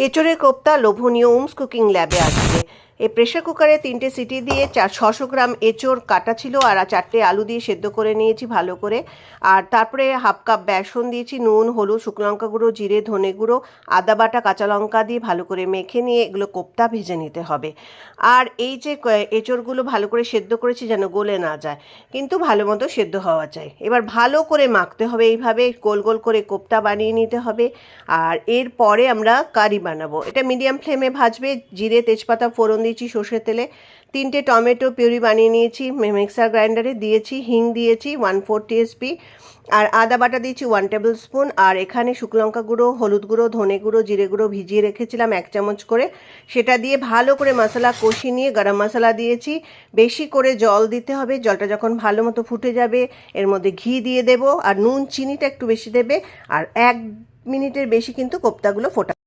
এঁচোড়ের কোপ্তা লোভনীয় উমস কুকিং ল্যাবে আসছে। এই প্রেশার কুকারে 3টে সিটি দিয়ে 600 গ্রাম এঁচোড় কাটা ছিল আর 4টে আলু দিয়ে সেদ্ধ করে নিয়েছি ভালো করে। আর তারপরে হাফ কাপ বেসন দিয়েছি, নুন, হলুদ, শুকনো লঙ্কা গুঁড়ো, জিরে, ধনে গুঁড়ো, আদা বাটা, কাঁচা লঙ্কা দিয়ে ভালো করে মেখে নিয়ে এগুলো কোপ্তা ভেজে নিতে হবে। আর এই যে এঁচোড়গুলো ভালো করে সেদ্ধ করেছি যেন গলে না যায়, কিন্তু ভালো মতো সেদ্ধ হওয়া চাই। এবার ভালো করে মাখতে হবে, এইভাবে গোল গোল করে কোপ্তা বানিয়ে নিতে হবে। আর এরপরে আমরা কারি বানাবো। এটা মিডিয়াম ফ্লেমে ভাজবে। জিরে, তেজপাতা ফোড়ন দিয়েছি সর্ষের তেলে। 3টে টমেটো পিউরি বানিয়ে নিয়েছি, মিক্সার গ্রাইন্ডারে দিয়েছি। হিং দিয়েছি 1/4 টিএসপি। আর আদা বাটা দিয়েছি 1 টেবিল স্পুন। আর এখানে শুকনো লঙ্কা গুঁড়ো, হলুদ গুঁড়ো, ধনে গুঁড়ো, জিরে গুঁড়ো ভিজিয়ে রেখেছিলাম 1 চামচ করে, সেটা দিয়ে ভালো করে মশলা কষিয়ে নিয়ে গরম মশলা দিয়েছি। বেশি করে জল দিতে হবে। জলটা যখন ভালো মতো ফুটে যাবে এর মধ্যে ঘি দিয়ে দেব। আর নুন চিনিটা একটু বেশি দেবে। আর 1 মিনিটের বেশি কিন্তু কোপ্তাগুলো ফোটা